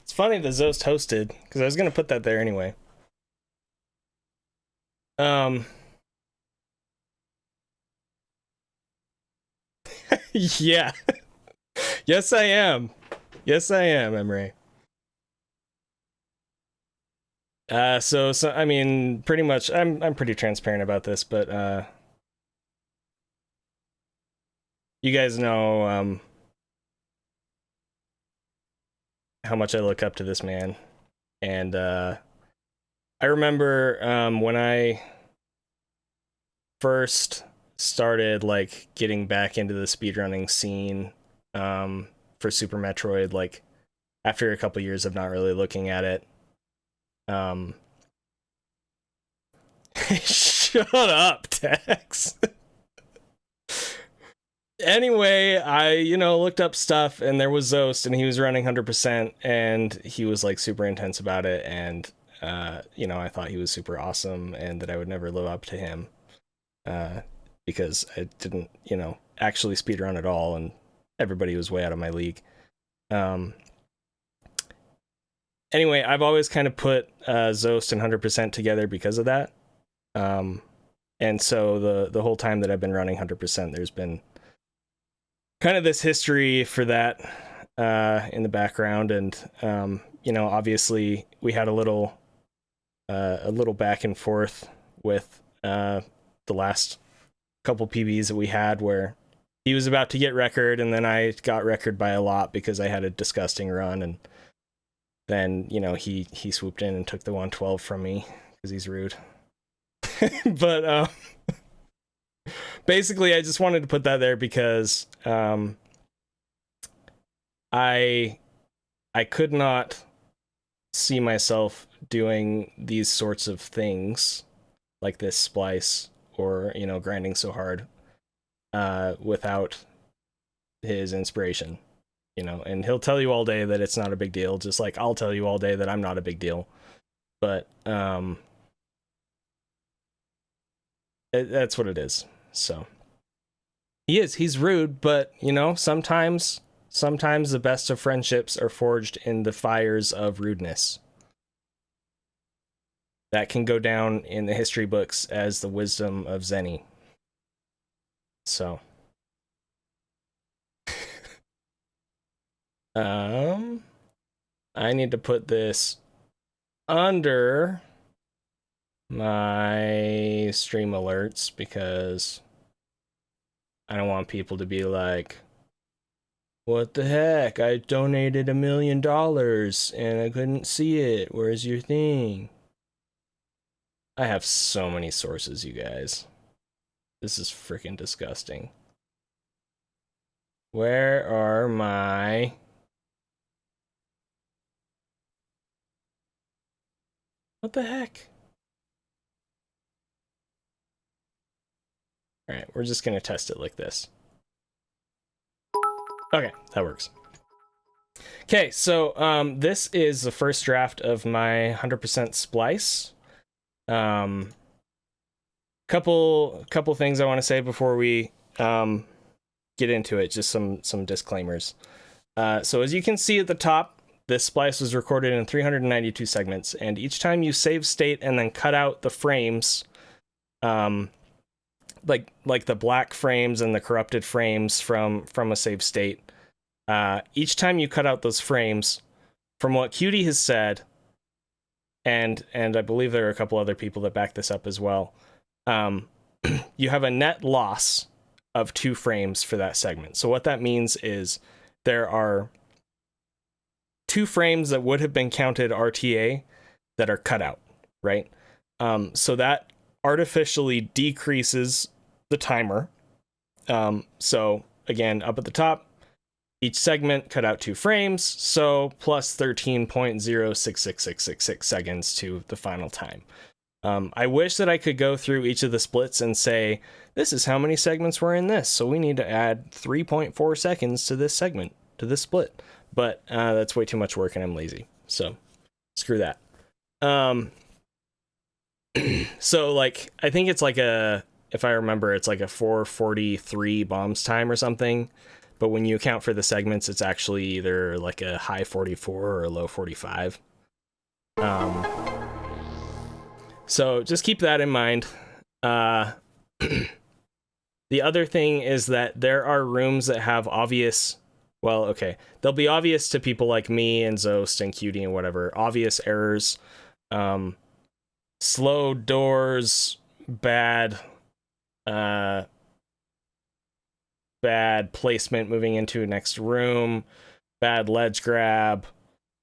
It's funny the Zoast hosted, because I was going to put that there anyway. Yeah. Yes, I am. Yes, I am, Emre. So I mean, pretty much, I'm pretty transparent about this, but you guys know how much I look up to this man, and I remember when I first started like getting back into the speedrunning scene for Super Metroid, like after a couple years of not really looking at it. Shut up, Tex. Anyway, I, looked up stuff, and there was Zoast, and he was running 100%, and he was like super intense about it, and I thought he was super awesome, and that I would never live up to him, because I didn't, actually speedrun at all, and everybody was way out of my league. Anyway, I've always kind of put Zoast and 100% together because of that. And so the whole time that I've been running 100%, there's been kind of this history for that in the background, and obviously we had a little back and forth with the last couple PBs that we had, where he was about to get record, and then I got record by a lot because I had a disgusting run, and then he swooped in and took the 112 from me because he's rude. But basically, I just wanted to put that there because I could not see myself doing these sorts of things like this splice, or grinding so hard without his inspiration. And he'll tell you all day that it's not a big deal, just like I'll tell you all day that I'm not a big deal. But that's what it is. So he's rude, but sometimes the best of friendships are forged in the fires of rudeness. That can go down in the history books as the wisdom of Zenny. So I need to put this under my stream alerts because I don't want people to be like, what the heck? I donated $1 million and I couldn't see it. Where's your thing? I have so many sources, you guys. This is freaking disgusting. Where are my... What the heck? Alright, we're just gonna test it like this. Okay, that works. Okay, so this is the first draft of my 100% splice. Couple things I want to say before we get into it, just some disclaimers. So as you can see at the top, this splice was recorded in 392 segments, and each time you save state and then cut out the frames, like the black frames and the corrupted frames from a save state, each time you cut out those frames, from what Cutie has said, and I believe there are a couple other people that back this up as well, you have a net loss of 2 frames for that segment. So what that means is there are 2 frames that would have been counted RTA that are cut out, right? So that artificially decreases the timer. So again, up at the top, each segment cut out 2 frames, so plus 13.066666 seconds to the final time. I wish that I could go through each of the splits and say, this is how many segments were in this, so we need to add 3.4 seconds to this segment, to this split. But that's way too much work and I'm lazy, so screw that. So like, I think it's like if I remember, it's like a 4:43 bombs time or something. but when you account for the segments, it's actually either like a high 44 or a low 45. So just keep that in mind. The other thing is that there are rooms that have obvious, well, okay, they'll be obvious to people like me and Zoast and Cutie and whatever, obvious errors, slow doors, bad placement moving into a next room, bad ledge grab,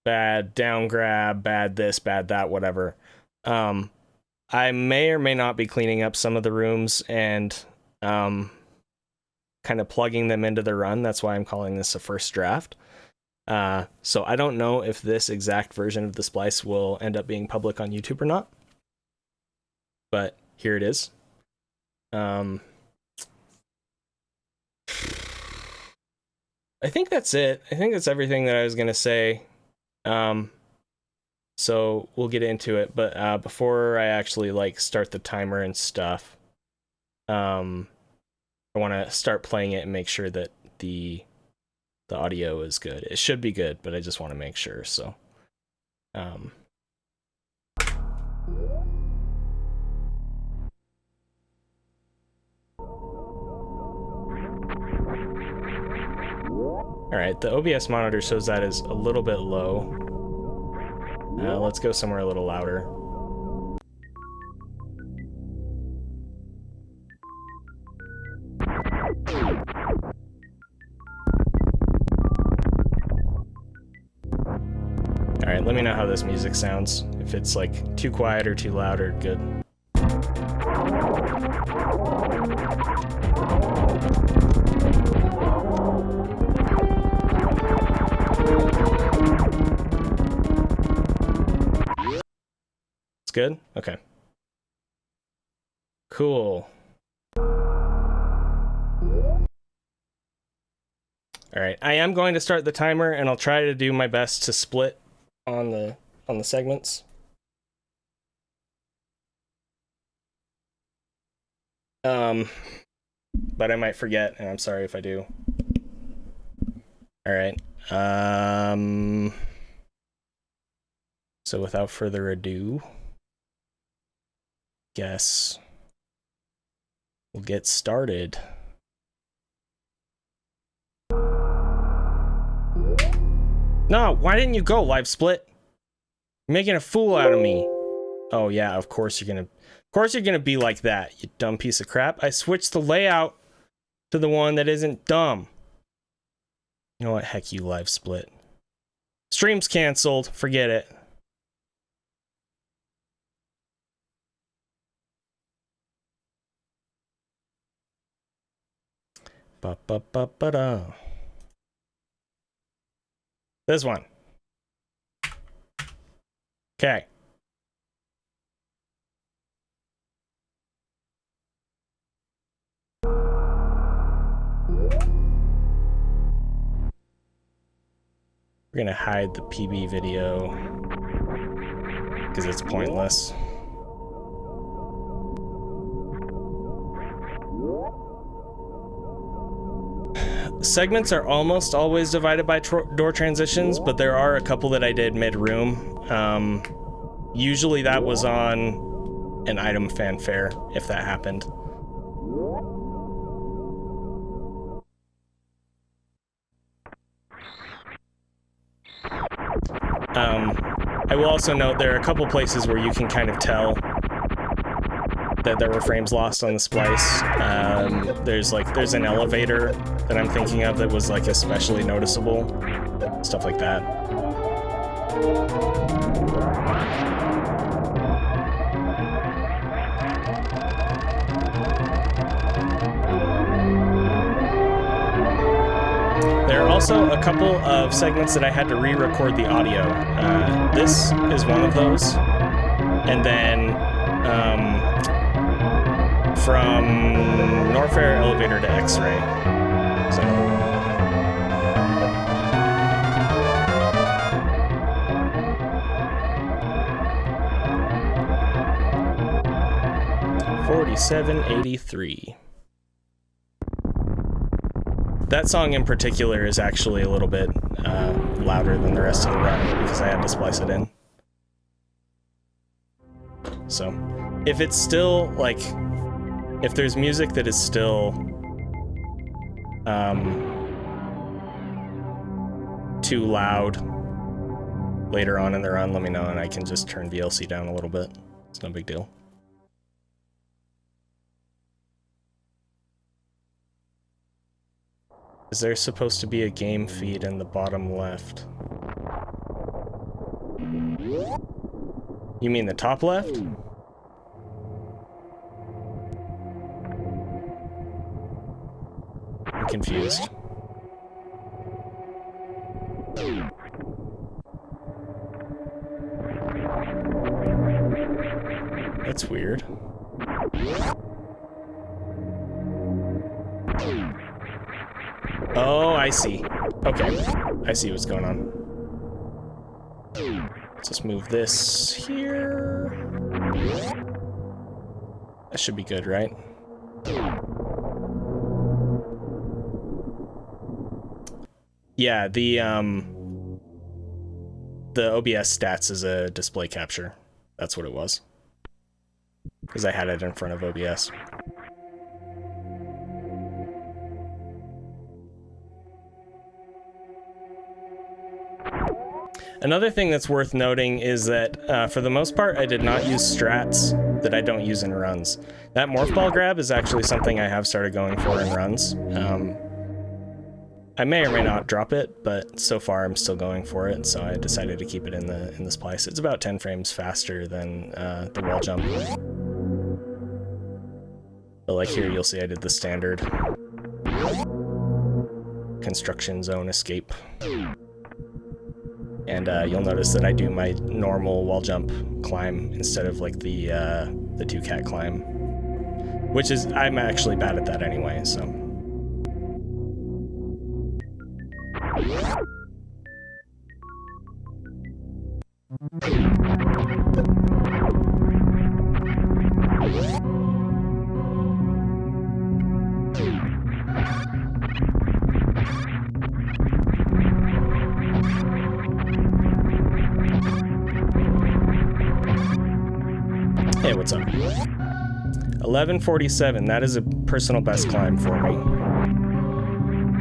bad down grab, bad this, bad that, whatever. I may or may not be cleaning up some of the rooms and kind of plugging them into the run. That's why I'm calling this a first draft. So I don't know if this exact version of the splice will end up being public on YouTube or not, but here it is. I think that's it. I think that's everything that I was going to say. So we'll get into it, but before I actually like start the timer and stuff, I want to start playing it and make sure that the audio is good. It should be good, but I just want to make sure. So, all right, the OBS monitor shows that is a little bit low. Let's go somewhere a little louder. All right, let me know how this music sounds. If it's like too quiet or too loud or good. It's good? Okay. Cool. All right, I am going to start the timer and I'll try to do my best to split on the segments. But I might forget, and I'm sorry if I do. All right. So without further ado, guess we'll get started. No, why didn't you go, Live Split? You're making a fool out of me. Oh yeah, of course you're gonna be like that, you dumb piece of crap. I switched the layout to the one that isn't dumb. You know what? Heck you, Live Split. Stream's canceled. Forget it. Ba-ba-ba-ba-da. This one. Okay. We're gonna hide the PB video because it's pointless. Segments are almost always divided by door transitions, but there are a couple that I did mid-room. Usually that was on an item fanfare, if that happened. I will also note there are a couple places where you can kind of tell that there were frames lost on the splice. There's an elevator that I'm thinking of that was like especially noticeable. Stuff like that. There are also a couple of segments that I had to re-record the audio. This is one of those. And then from Norfair elevator to X-ray. So. $47.83. That song in particular is actually a little bit louder than the rest of the run because I had to splice it in. So, if it's still, like, if there's music that is still too loud later on in the run, let me know and I can just turn VLC down a little bit. It's no big deal. Is there supposed to be a game feed in the bottom left? You mean the top left? I'm confused. That's weird. Oh, I see. Okay. I see what's going on. Let's just move this here. That should be good, right? Yeah, the OBS stats is a display capture. That's what it was. Because I had it in front of OBS. Another thing that's worth noting is that, for the most part, I did not use strats that I don't use in runs. That morph ball grab is actually something I have started going for in runs. I may or may not drop it, but so far I'm still going for it, so I decided to keep it in the splice. It's about 10 frames faster than the wall jump. But like here, you'll see I did the standard construction zone escape. And you'll notice that I do my normal wall jump climb instead of like the two-cat climb, which is, I'm actually bad at that anyway, so. Hey, what's up? 1147, that is a personal best climb for me.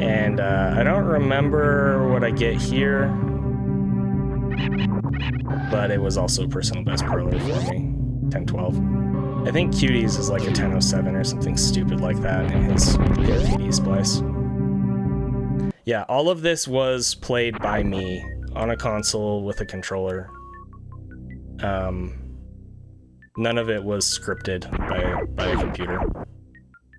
And I don't remember what I get here, but it was also personal best parlor for me, 1012. I think Cuties is like a 1007 or something stupid like that in his PD splice. Yeah, all of this was played by me on a console with a controller. None of it was scripted by a computer.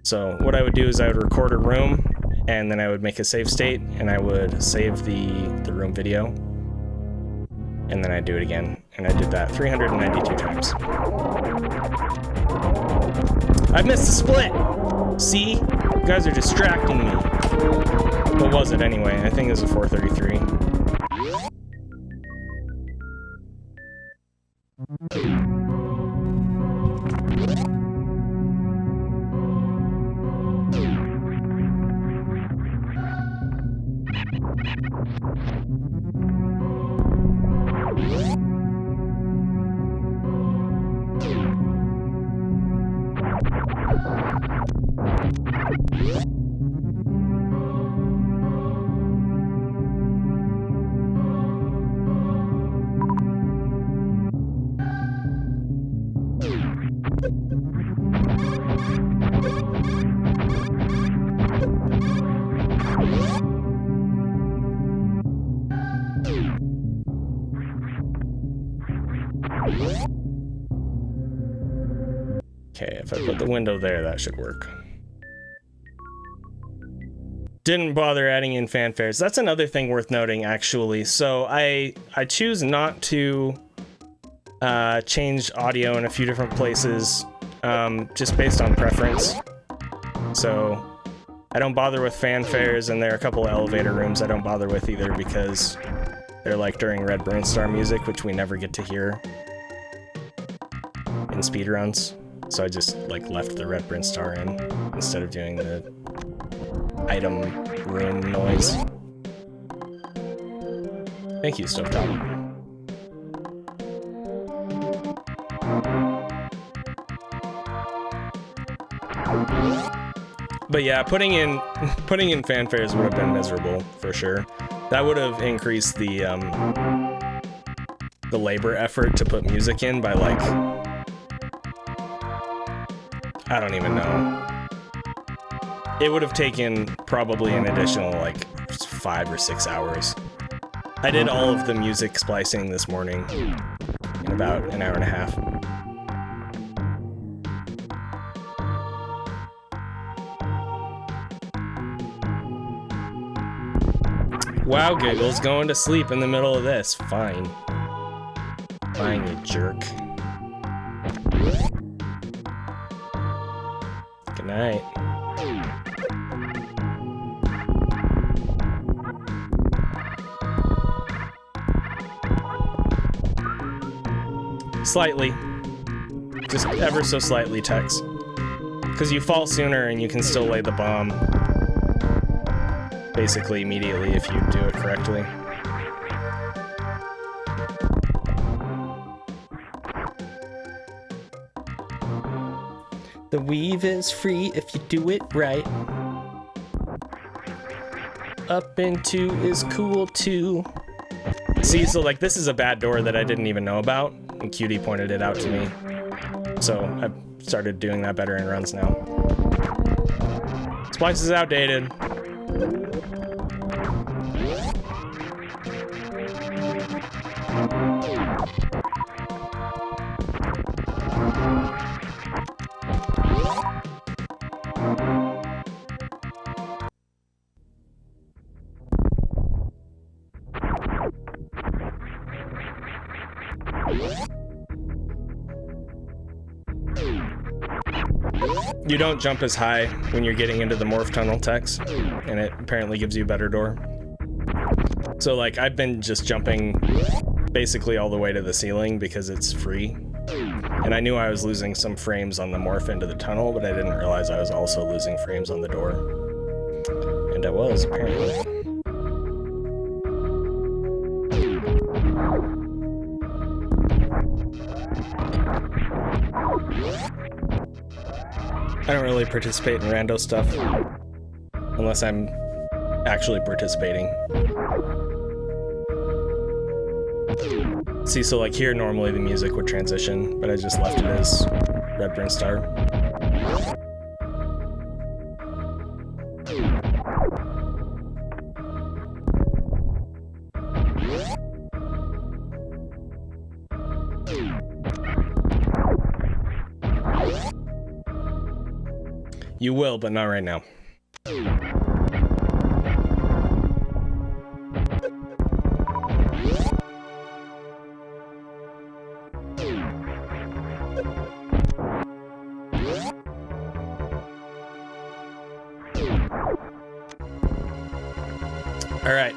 So what I would do is I would record a room, and then I would make a save state, and I would save the room video, and then I'd do it again. And I did that 392 times. I missed a split! See? You guys are distracting me. What was it anyway? I think it was a 433. Okay, if I put the window there, that should work. Didn't bother adding in fanfares. That's another thing worth noting, actually. So I choose not to change audio in a few different places, just based on preference. So I don't bother with fanfares, and there are a couple of elevator rooms I don't bother with either because they're like during Red Burn Star music, which we never get to hear in speedruns. So I just like left the Red Burn Star in instead of doing the item room noise. Thank you, Stovetop. But yeah, putting in fanfares would have been miserable for sure. That would have increased the labor effort to put music in by like, I don't even know. It would have taken probably an additional like 5 or 6 hours. I did all of the music splicing this morning in about an hour and a half. Wow, Giggles, going to sleep in the middle of this. Fine. Fine, you jerk. Good night. Slightly. Just ever so slightly, Tex. Because you fall sooner and you can still lay the bomb basically immediately if you do it correctly. The weave is free if you do it right. Up and 2 is cool too. See, so like this is a bad door that I didn't even know about, and Cutie pointed it out to me. So I've started doing that better in runs now. Splice is outdated. You don't jump as high when you're getting into the morph tunnel, Tex, and it apparently gives you a better door. So like I've been just jumping basically all the way to the ceiling because it's free. And I knew I was losing some frames on the morph into the tunnel, but I didn't realize I was also losing frames on the door. And I was, apparently. I don't really participate in rando stuff unless I'm actually participating. See, so like here normally the music would transition, but I just left it as Redburn Star. You will, but not right now. All right,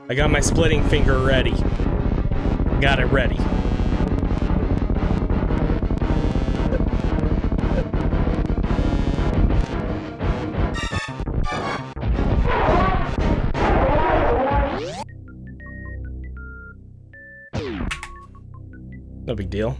I got my splitting finger ready. Got it ready. No big deal.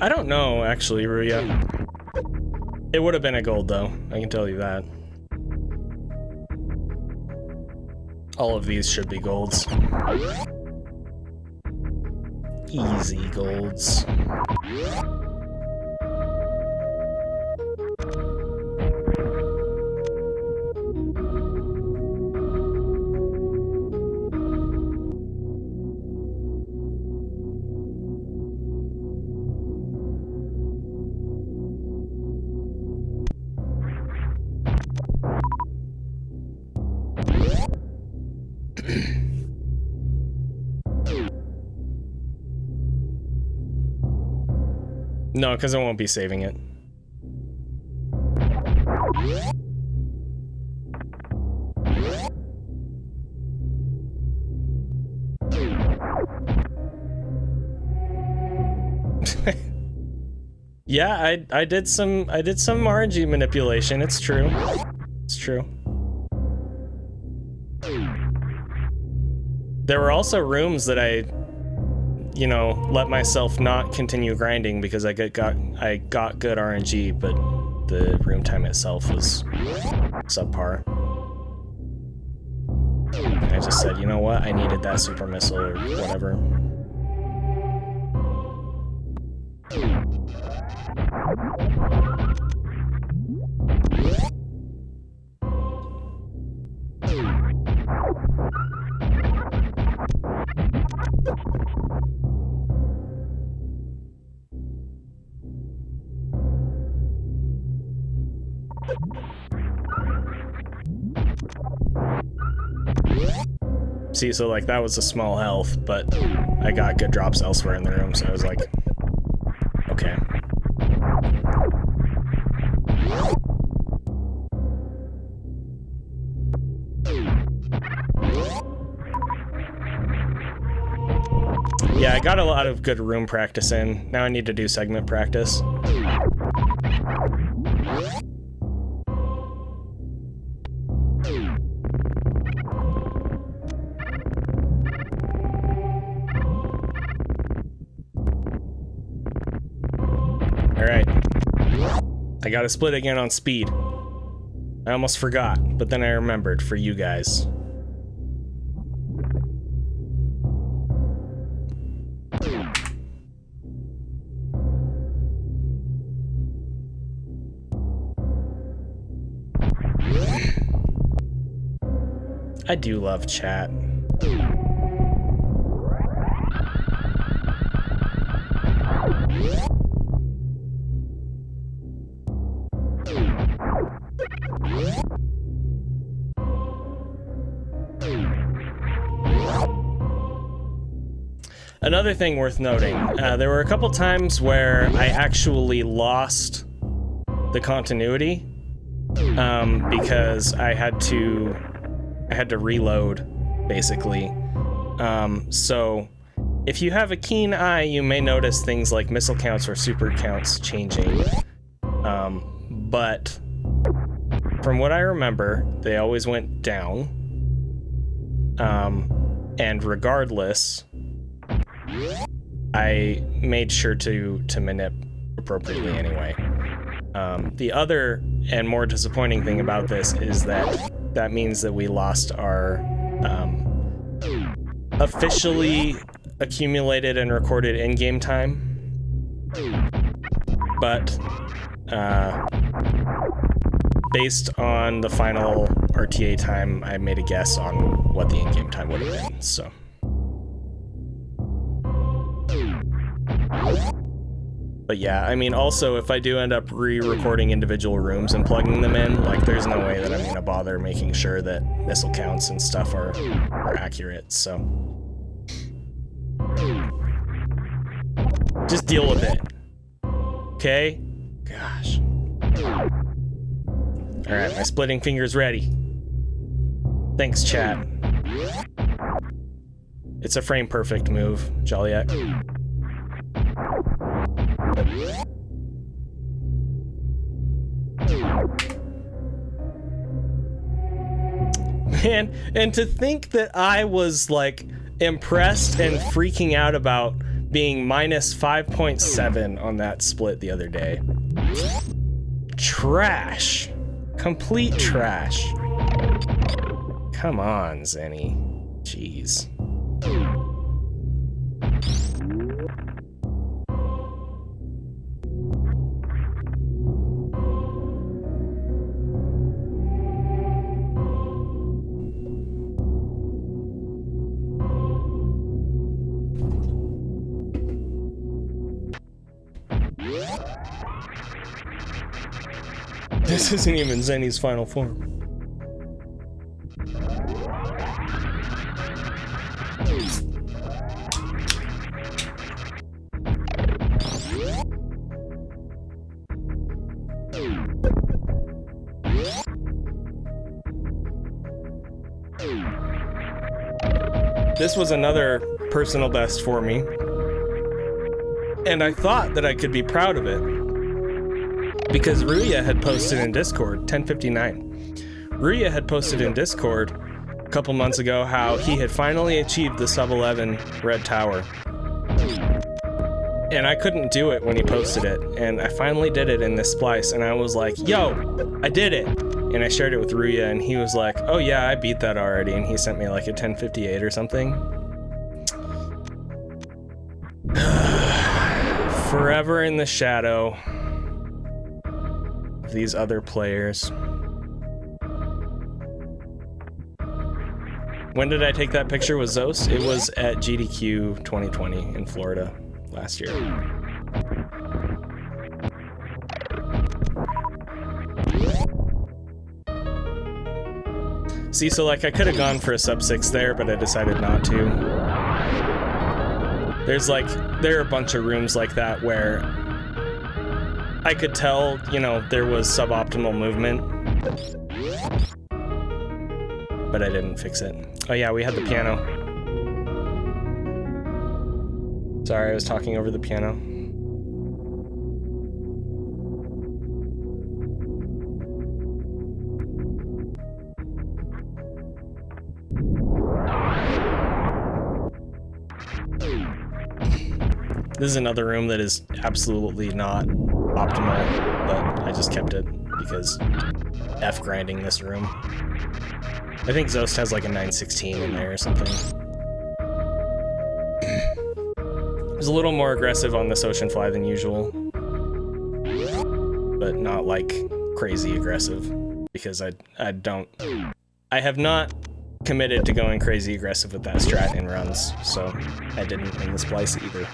I don't know, actually, Ruya. It would have been a gold, though. I can tell you that. All of these should be golds. Easy golds. No, because I won't be saving it. Yeah, I did some RNG manipulation. It's true. It's true. There were also rooms that I, you know, let myself not continue grinding because I got good RNG, but the room time itself was subpar. And I just said, you know what, I needed that super missile or whatever. See, so like that was a small health, but I got good drops elsewhere in the room, so I was like, okay. Yeah, I got a lot of good room practice in. Now I need to do segment practice. Alright. I gotta split again on speed. I almost forgot, but then I remembered for you guys. I do love chat. Another thing worth noting, there were a couple times where I actually lost the continuity because I had to reload, basically. So if you have a keen eye, you may notice things like missile counts or super counts changing. But from what I remember, they always went down. And regardless, I made sure to manip appropriately anyway. The other and more disappointing thing about this is that means that we lost our officially accumulated and recorded in-game time. But based on the final RTA time, I made a guess on what the in-game time would have been, so. But yeah, I mean, also, if I do end up re-recording individual rooms and plugging them in, like, there's no way that I'm gonna bother making sure that missile counts and stuff are accurate, so. Just deal with it. Okay? Gosh. Alright, my splitting finger's ready. Thanks, chat. It's a frame-perfect move, Joliet. Man, and to think that I was, like, impressed and freaking out about being minus 5.7 on that split the other day. Trash. Complete trash. Come on, Zenny. Jeez. This isn't even Zenny's final form. this was another personal best for me. And I thought that I could be proud of it. Because Ruya had posted in Discord, 1059. Ruya had posted in Discord a couple months ago how he had finally achieved the sub 11 red tower. And I couldn't do it when he posted it. And I finally did it in this splice. And I was like, yo, I did it. And I shared it with Ruya, and he was like, oh yeah, I beat that already. And he sent me like a 1058 or something. Forever in the shadow of these other players. When did I take that picture with Zoast? It was at GDQ 2020 in Florida last year. See, so like I could have gone for a sub 6 there, but I decided not to. There are a bunch of rooms like that where I could tell, you know, there was suboptimal movement, but I didn't fix it. Oh yeah, we had the piano. Sorry, I was talking over the piano. This is another room that is absolutely not optimal, but I just kept it because F grinding this room. I think Zoast has like a 916 in there or something. It was a little more aggressive on this Ocean Fly than usual, but not like crazy aggressive because I have not committed to going crazy aggressive with that strat in runs, so I didn't in the splice either.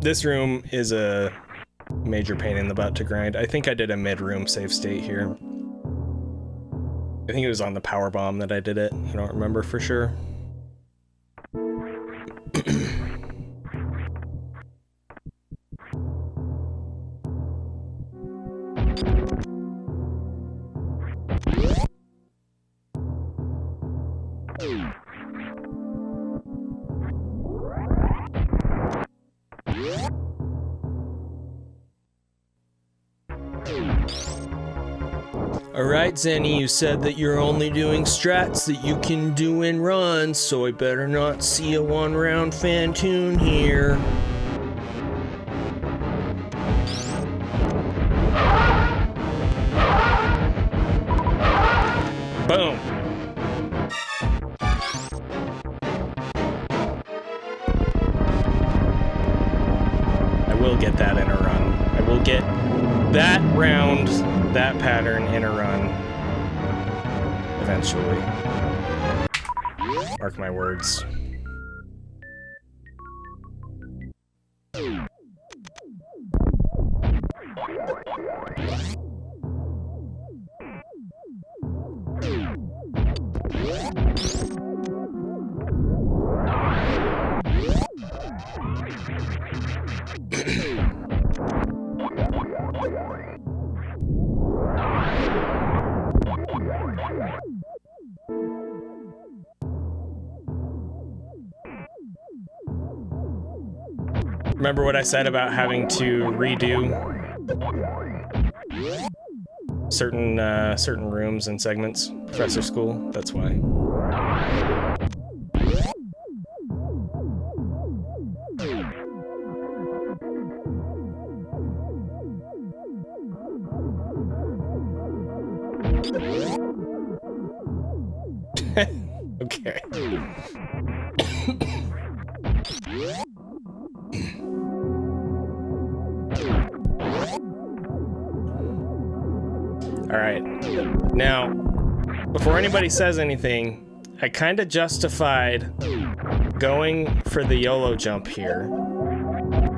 This room is a major pain in the butt to grind. I think I did a mid-room save state here. I think it was on the power bomb that I did it. I don't remember for sure. Alright, Zenny, you said that you're only doing strats that you can do in runs, so I better not see a one-round Fantoon here. Boom. I will get that in a run. I will get that round, that pattern in a run eventually. Mark my words. Remember what I said about having to redo certain rooms and segments? Professor School, that's why. Okay. All right. Now, before anybody says anything, I kind of justified going for the YOLO jump here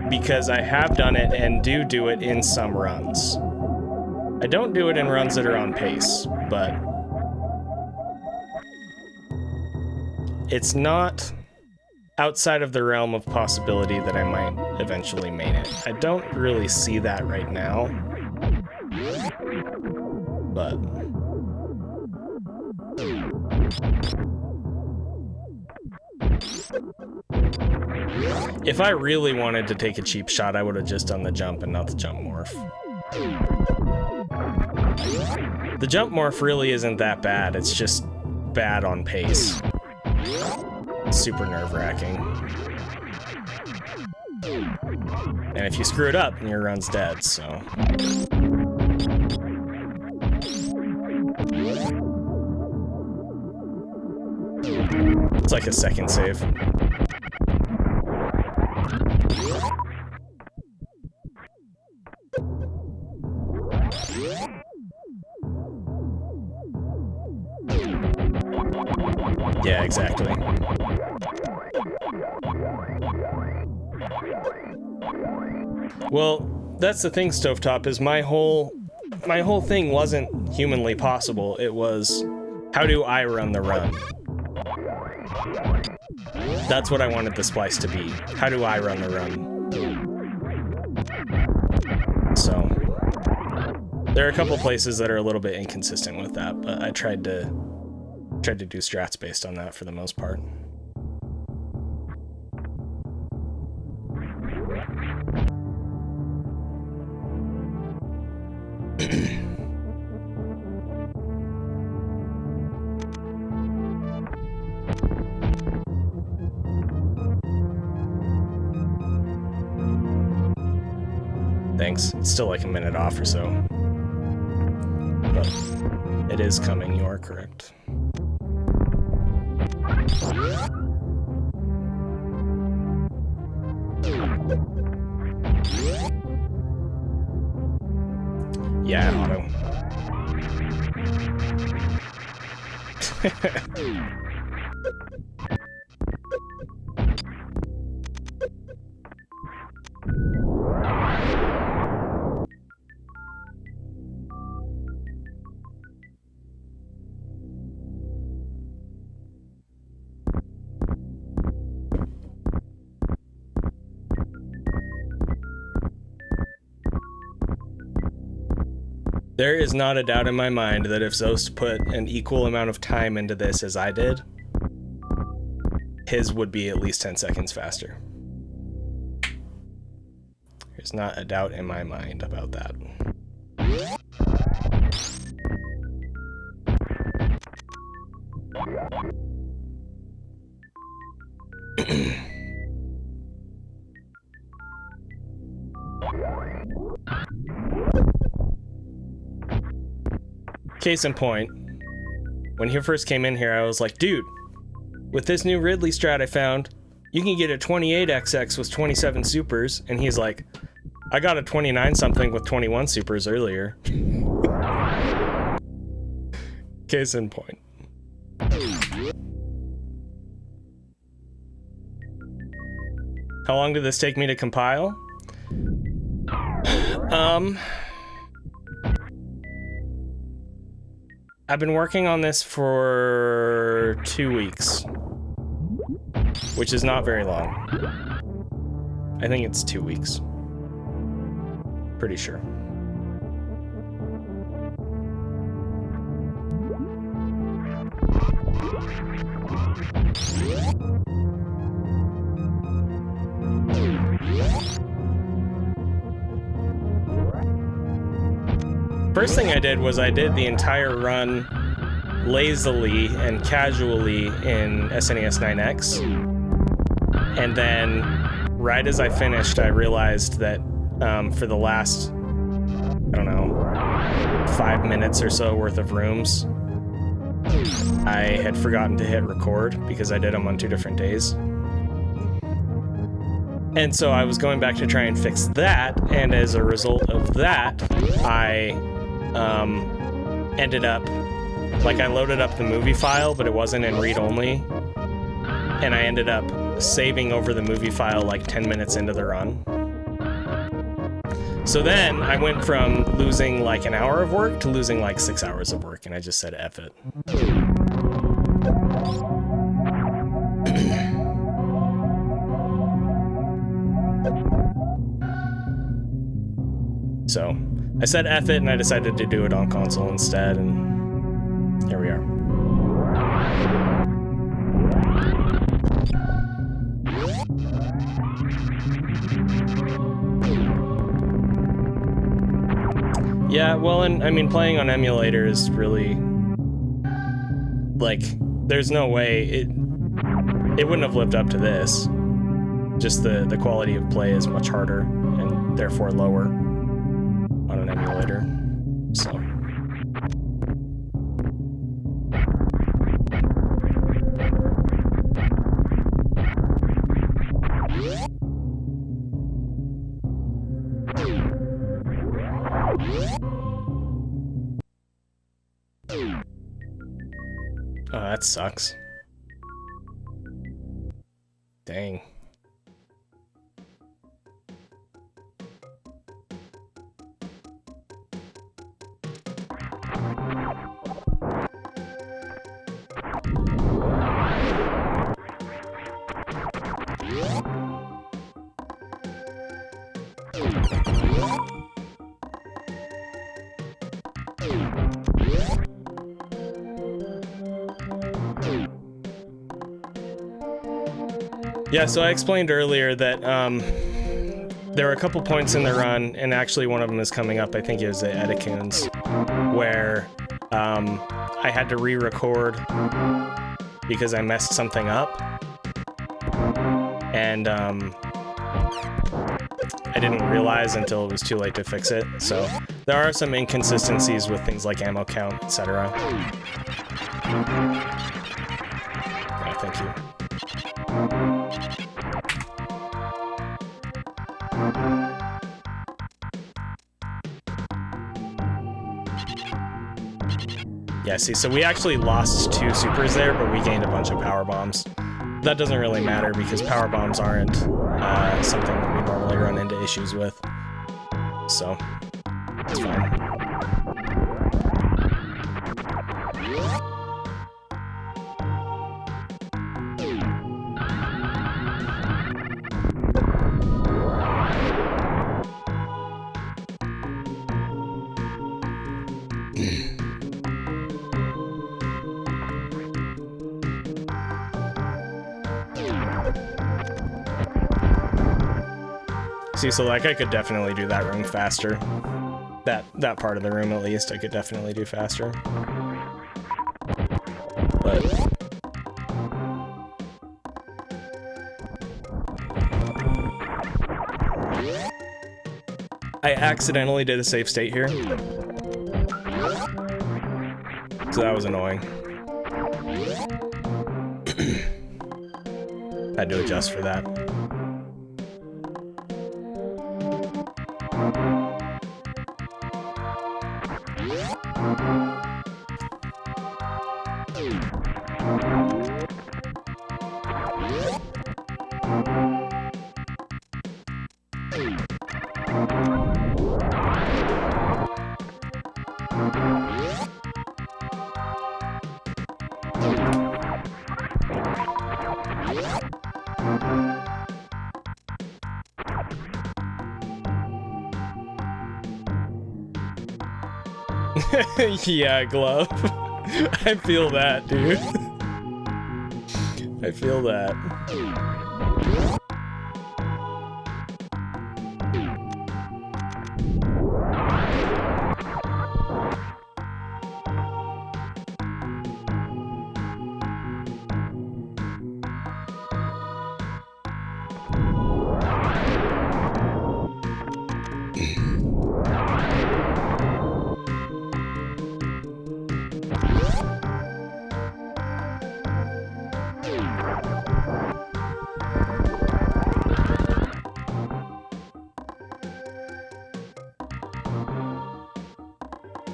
because I have done it and do it in some runs. I don't do it in runs that are on pace, but it's not outside of the realm of possibility that I might eventually main it. I don't really see that right now, but if I really wanted to take a cheap shot, I would have just done the jump and not the jump morph. The jump morph really isn't that bad, it's just bad on pace. Super nerve-wracking. And if you screw it up, then your run's dead, so... It's like a second save. Yeah, exactly. Well, that's the thing, Stovetop, is my whole thing wasn't humanly possible. It was, how do I run the run? That's what I wanted the splice to be. How do I run the run? So, there are a couple places that are a little bit inconsistent with that, but I tried to do strats based on that for the most part. Thanks. It's still like a minute off or so. But it is coming, you are correct. Yeah, auto. There is not a doubt in my mind that if Zoast put an equal amount of time into this as I did, his would be at least 10 seconds faster. There's not a doubt in my mind about that. Case in point, when he first came in here, I was like, dude, with this new Ridley strat I found, you can get a 28XX with 27 supers, and he's like, I got a 29 something with 21 supers earlier. Case in point. How long did this take me to compile? I've been working on this for 2 weeks, which is not very long. I think it's 2 weeks. Pretty sure. First thing I did was I did the entire run lazily and casually in SNES 9X. And then right as I finished, I realized that for the last, I don't know, 5 minutes or so worth of rooms, I had forgotten to hit record because I did them on 2 different days. And so I was going back to try and fix that, and as a result of that, I ended up, like, I loaded up the movie file, but it wasn't in read-only, and I ended up saving over the movie file like 10 minutes into the run. So then I went from losing like an hour of work to losing like 6 hours of work, and I just said F it. So I said F it, and I decided to do it on console instead, and here we are. Yeah, well, and I mean, playing on emulator is really, like, there's no way it wouldn't have lived up to this. Just the quality of play is much harder and therefore lower on an emulator. So. Oh, that sucks. Dang. Yeah, so I explained earlier that there were a couple points in the run, and actually one of them is coming up, I think it was at Edicoons, where I had to re-record because I messed something up, and I didn't realize until it was too late to fix it. So there are some inconsistencies with things like ammo count, etc. Oh, thank you. Yeah, see, so we actually lost 2 supers there, but we gained a bunch of power bombs. That doesn't really matter because power bombs aren't something that we normally run into issues with. So, it's fine. See, so like I could definitely do that room faster. That part of the room, at least, I could definitely do faster. But I accidentally did a save state here, so that was annoying. Had to adjust for that. Yeah, glove. I feel that, dude. I feel that.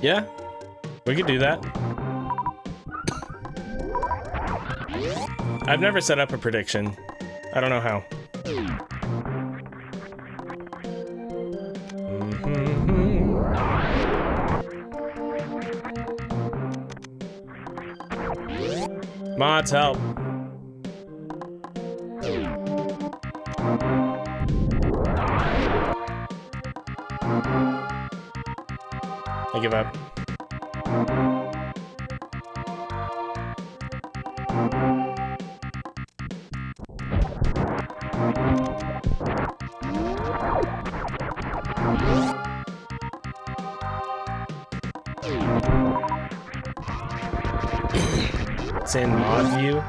Yeah, we could do that. I've never set up a prediction. I don't know how. Mods, help. give up. It's in mod view.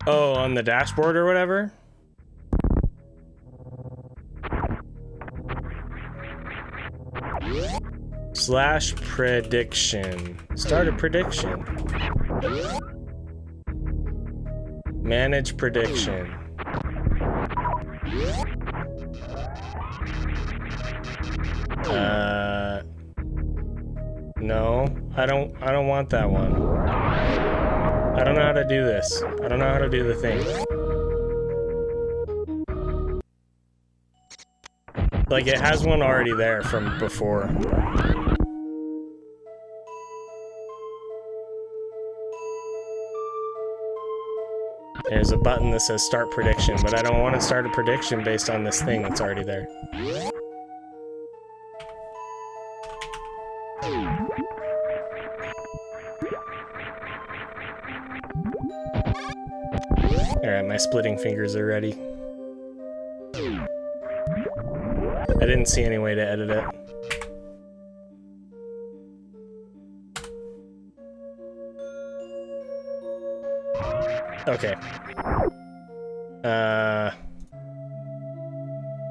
Oh, on the dashboard or whatever? Slash prediction. Start a prediction. Manage prediction. No, I don't want that one. I don't know how to do this. I don't know how to do the thing. Like, it has one already there from before. There's a button that says start prediction, but I don't want to start a prediction based on this thing that's already there. Alright, my splitting fingers are ready. I didn't see any way to edit it. Okay.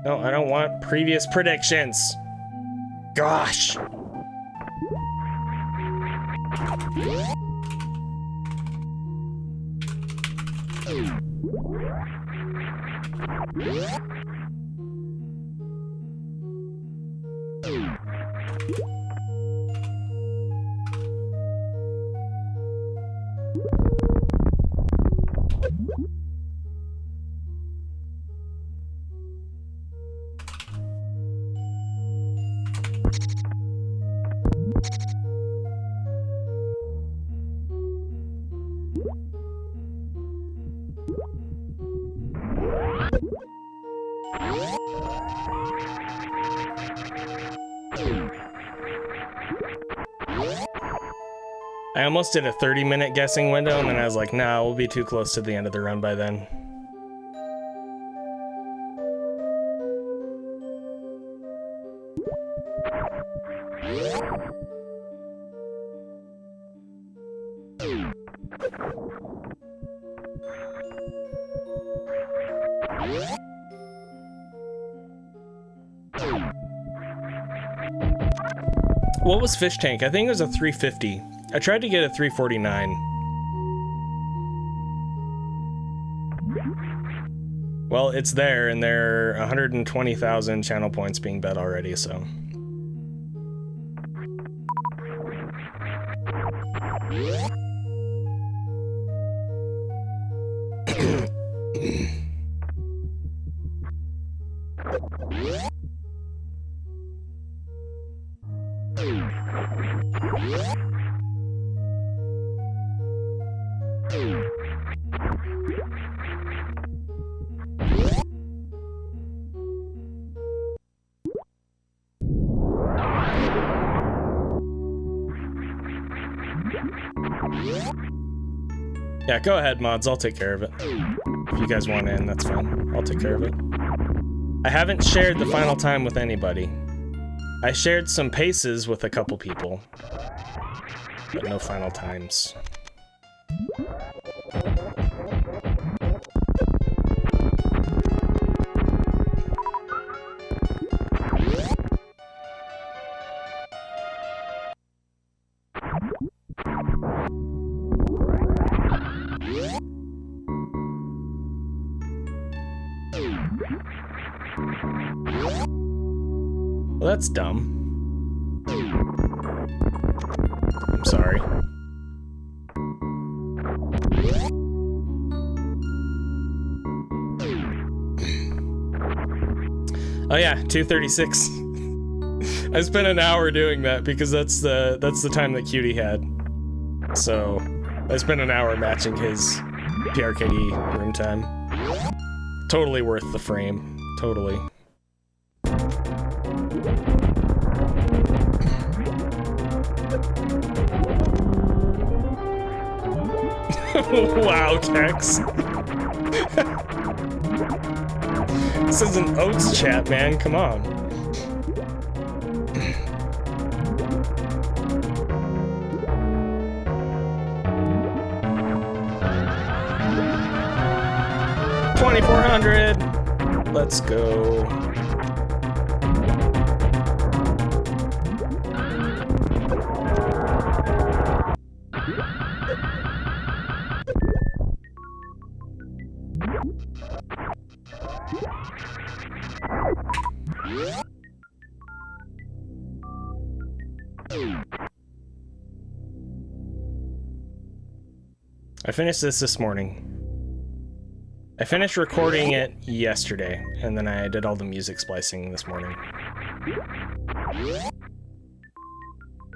No, I don't want previous predictions. Gosh. I almost did a 30-minute guessing window, and then I was like, nah, we'll be too close to the end of the run by then. What was Fish Tank? I think it was a 350. I tried to get a 349. Well, it's there, and there are 120,000 channel points being bet already, so. Yeah, go ahead, mods. I'll take care of it. If you guys want in, that's fine. I'll take care of it. I haven't shared the final time with anybody. I shared some paces with a couple people, but no final times. Well, that's dumb. I'm sorry. Oh yeah, 2:36. I spent an hour doing that because that's the time that Cutie had. So I spent an hour matching his PRKD room time. Totally worth the frame. Totally. Wow, Tex. This is an Oats chat, man. Come on. $2,400. Let's go. I finished this morning. I finished recording it yesterday, and then I did all the music splicing this morning.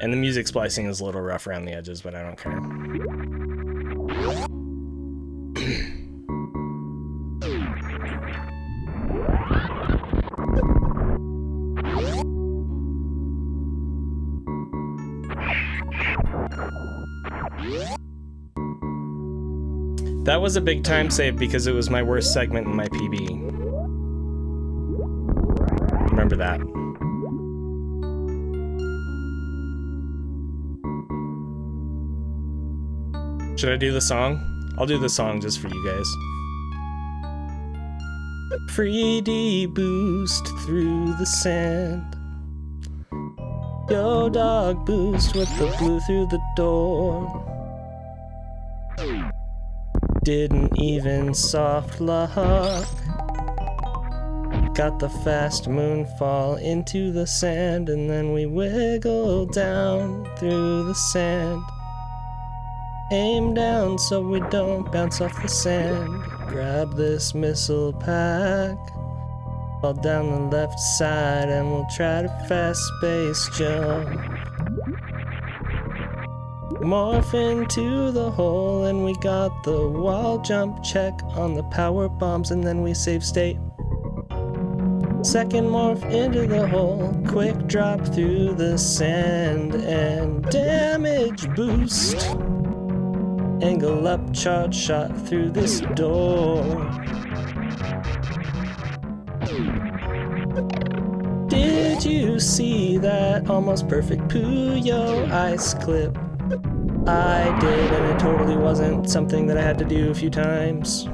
And the music splicing is a little rough around the edges, but I don't care. That was a big time save because it was my worst segment in my PB. Remember that. Should I do the song? I'll do the song just for you guys. Free D boost through the sand. Yo dog boost with the blue through the door. Didn't even soft lock. Got the fast moonfall into the sand, and then we wiggle down through the sand. Aim down so we don't bounce off the sand. Grab this missile pack. Fall down the left side and we'll try to fast space jump. Morph into the hole and we got the wall jump check on the power bombs, and then we save state. Second morph into the hole, quick drop through the sand and damage boost. Angle up, charge shot through this door. Did you see that almost perfect Puyo ice clip? I did, and it totally wasn't something that I had to do a few times.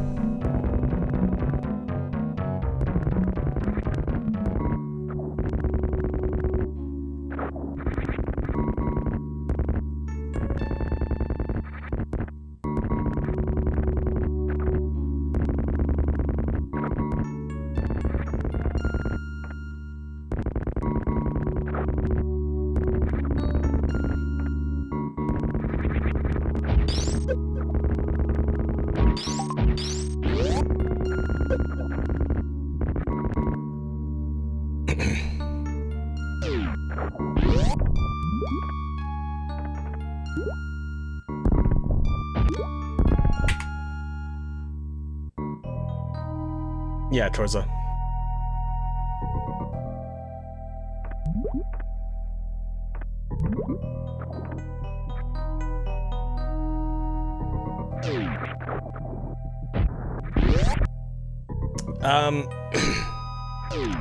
Yeah, Torza.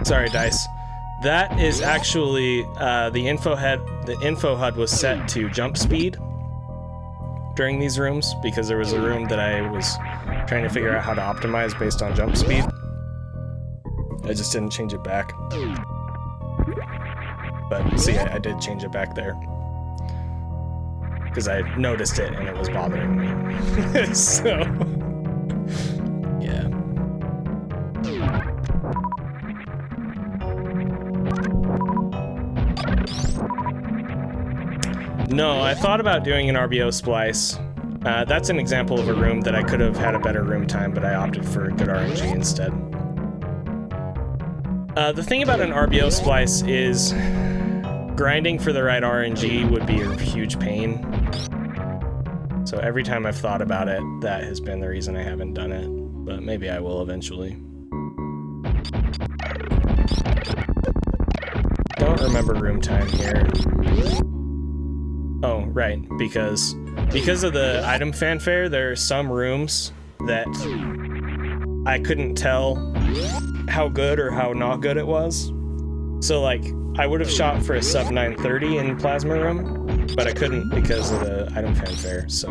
Sorry, Dice. That is actually the info HUD was set to jump speed during these rooms because there was a room that I was trying to figure out how to optimize based on jump speed. I just didn't change it back. But see, I did change it back there. Because I noticed it and it was bothering me. So, yeah. No, I thought about doing an RBO splice. That's an example of a room that I could have had a better room time, but I opted for good RNG instead. The thing about an RBO splice is grinding for the right RNG would be a huge pain. So every time I've thought about it, that has been the reason I haven't done it. But maybe I will eventually. Don't remember room time here. Oh, right, because of the item fanfare, there are some rooms that I couldn't tell how good or how not good it was. So, like, I would have shot for a sub 930 in Plasma Room, but I couldn't because of the item fanfare, so...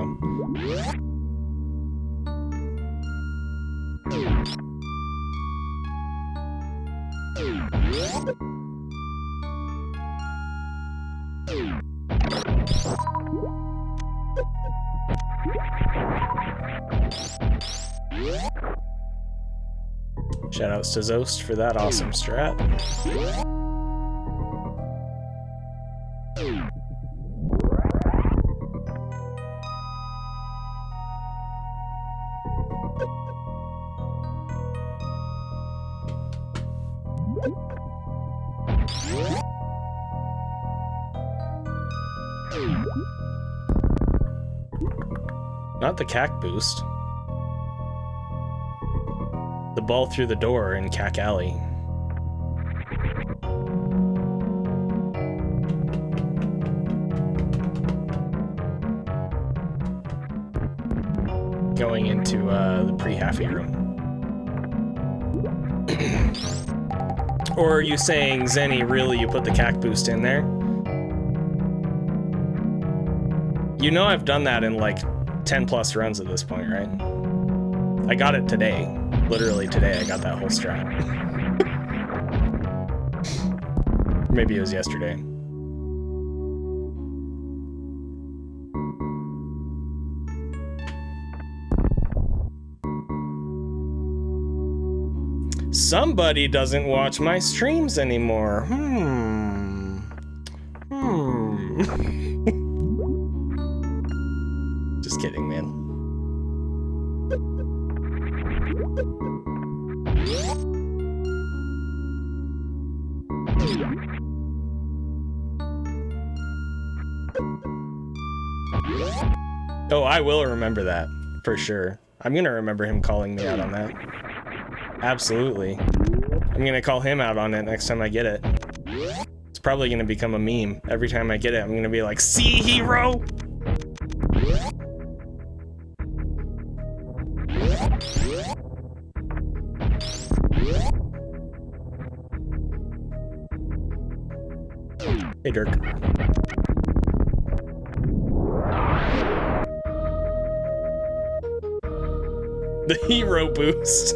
Shoutouts to Zoast for that awesome strat. Not the CAC boost. The ball through the door in CAC Alley. Going into the pre-halfy room. Or are you saying, Zenny, really, you put the CAC boost in there? You know I've done that in like 10 plus runs at this point, right? I got it today. Literally today I got that whole strat. Maybe it was yesterday. Somebody doesn't watch my streams anymore. Just kidding, man. Oh, I will remember that, for sure. I'm gonna remember him calling me out on that. Absolutely. I'm gonna call him out on it next time I get it. It's probably gonna become a meme. Every time I get it, I'm gonna be like, "See, hero?" Hey, Dirk. The hero boost.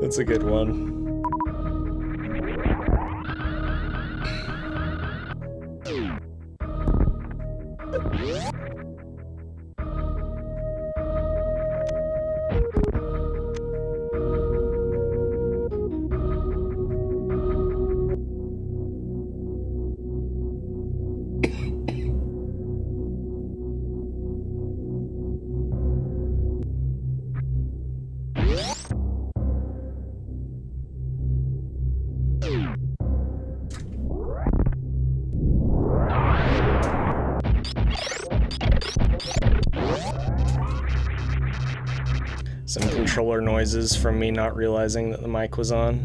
That's a good one. Some controller noises from me not realizing that the mic was on.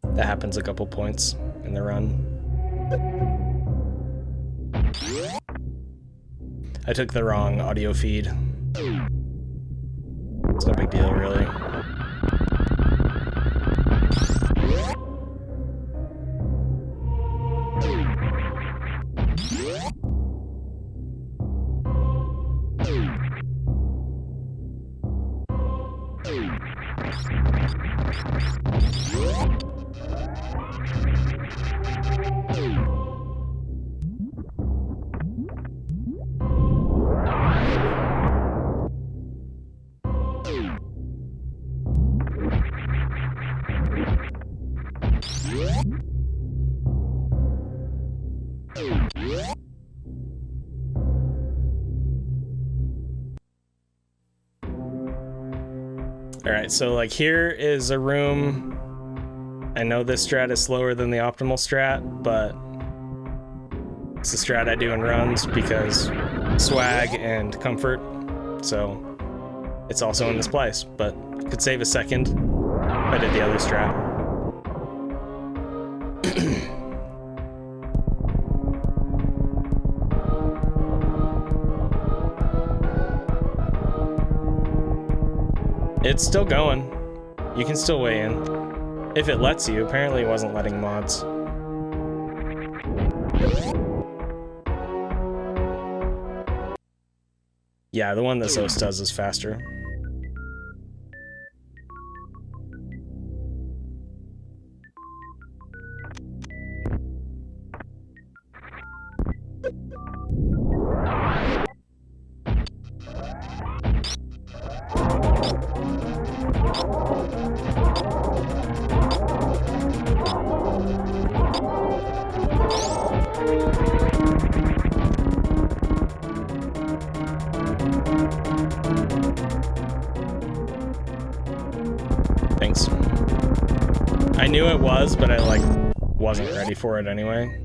That happens a couple points in the run. I took the wrong audio feed. It's no big deal, really. Alright, so like here is a room. I know this strat is slower than the optimal strat, but it's the strat I do in runs because swag and comfort. So it's also in the splice, but could save a second if I did the other strat. It's still going. You can still weigh in. If it lets you. Apparently it wasn't letting mods. Yeah, the one that Zoast does is faster. Thanks. I knew it was, but I, like, wasn't ready for it anyway.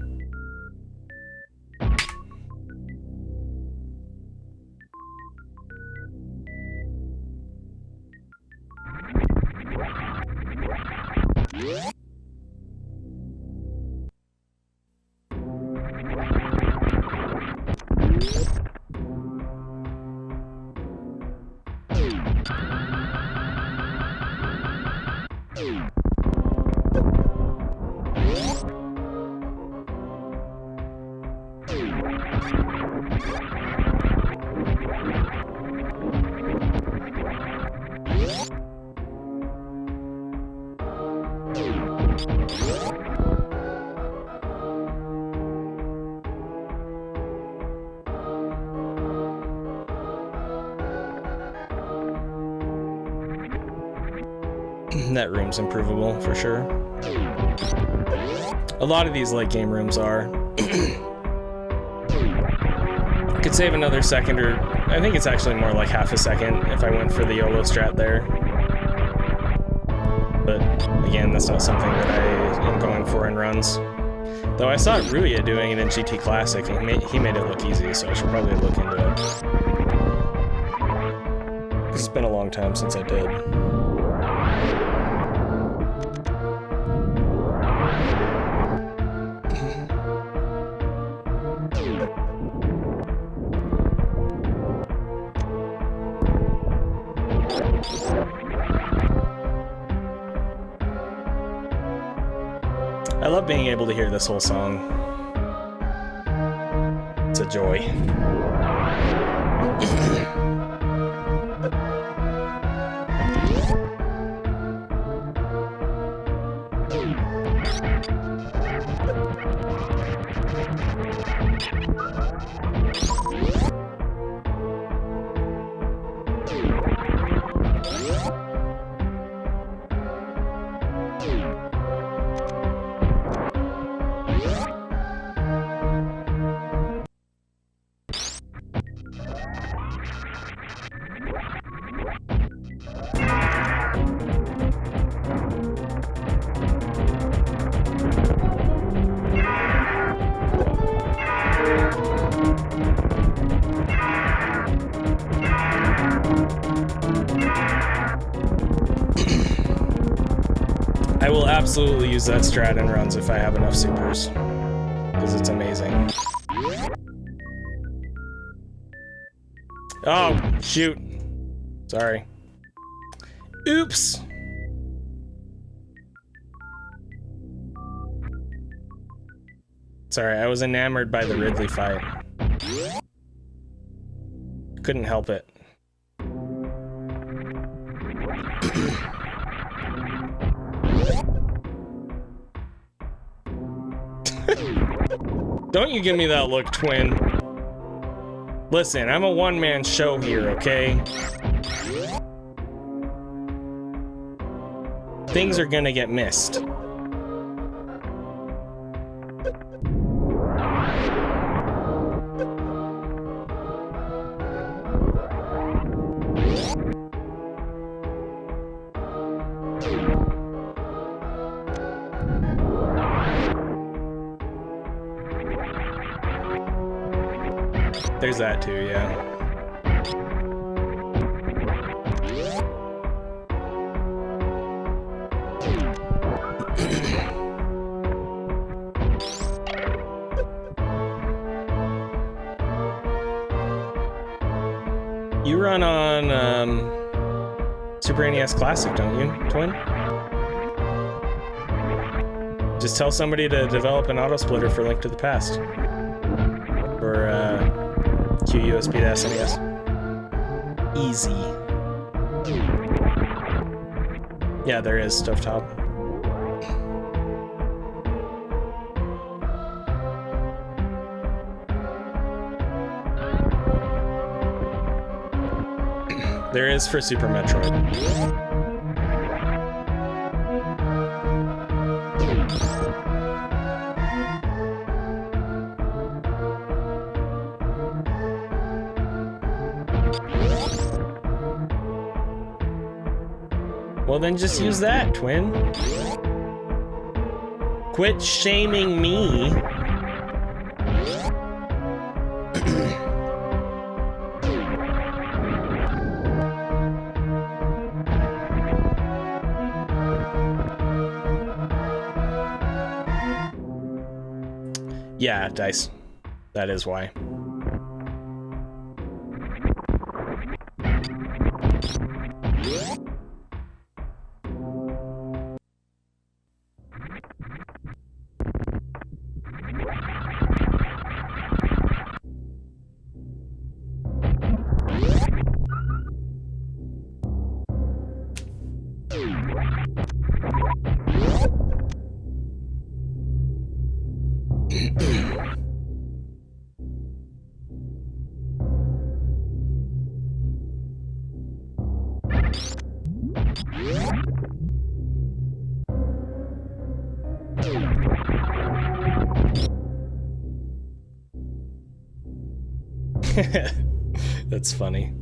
That room's improvable, for sure. A lot of these late game rooms are. Could save another second, or I think it's actually more like half a second if I went for the YOLO strat there. But again, that's not something that I am going for in runs. Though I saw Ruya doing it in GT Classic, and he made it look easy, so I should probably look into it. 'Cause it's been a long time since I did. I love being able to hear this whole song. It's a joy. I will absolutely use that strat in runs if I have enough supers, because it's amazing. Oh, shoot. Sorry. Oops. Sorry, I was enamored by the Ridley fight. Couldn't help it. Don't you give me that look, twin. Listen, I'm a one-man show here, okay? Things are gonna get missed. There's that too, yeah. You run on, Super NES Classic, don't you, Twin? Just tell somebody to develop an auto splitter for Link to the Past. For QUSB to SNES. Easy. Yeah, there is stovetop. There is for Super Metroid. Well, then just use that, Twin. Quit shaming me. Yeah, Dice. That is why. That's funny.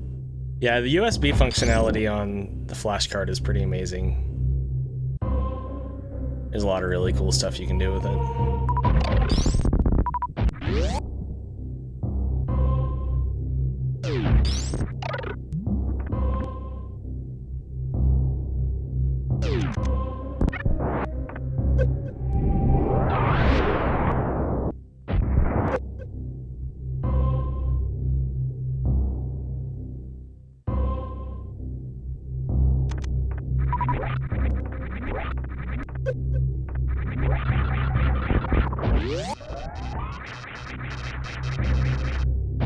Yeah, the USB functionality on the flashcart is pretty amazing. There's a lot of really cool stuff you can do with it.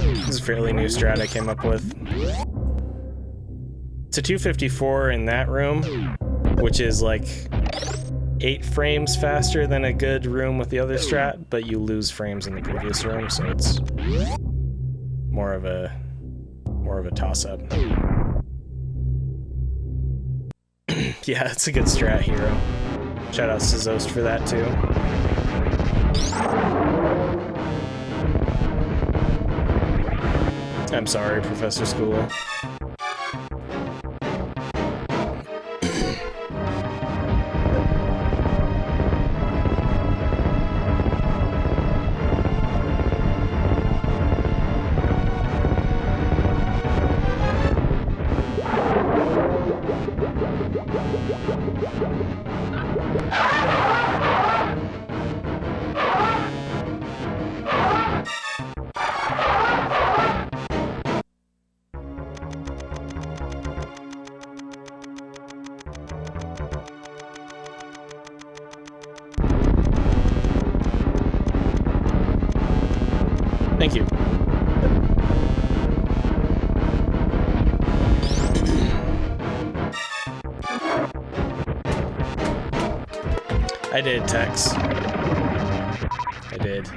This is a fairly new strat I came up with. It's a 254 in that room, which is like 8 frames faster than a good room with the other strat, but you lose frames in the previous room, so it's more of a toss-up. Yeah, it's a good strat, Hero. Shoutouts to Zoast for that too. I'm sorry, Professor School. Thank you. I did, Tex. I did.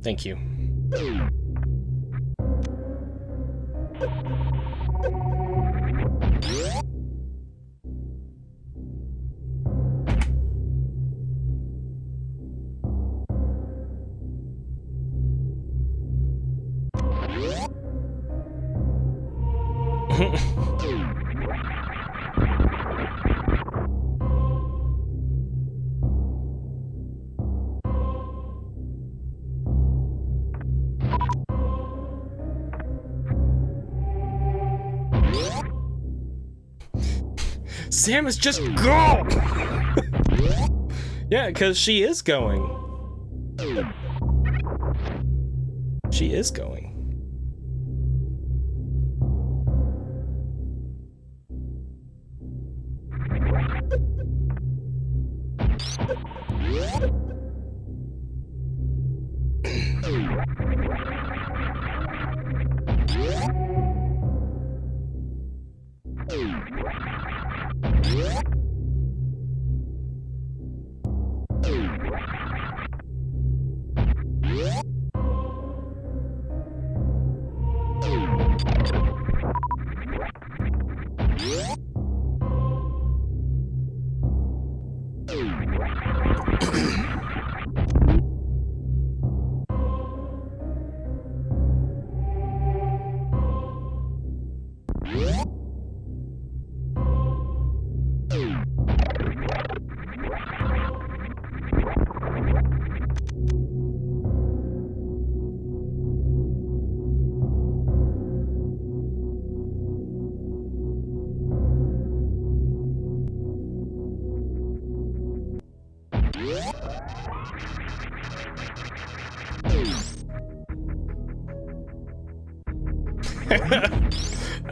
Thank you. Samus, just go! Yeah, because she is going. She is going.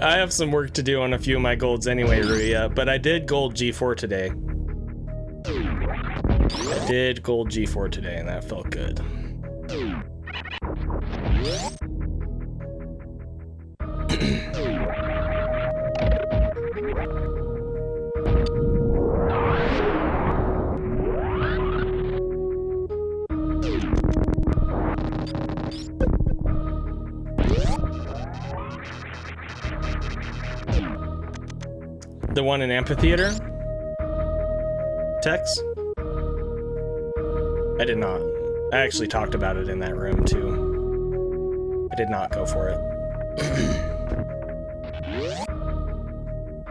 I have some work to do on a few of my golds anyway, Ruya, but I did gold G4 today. I did gold G4 today, and that felt good. The one in Amphitheater? Tex? I did not. I actually talked about it in that room too. I did not go for it.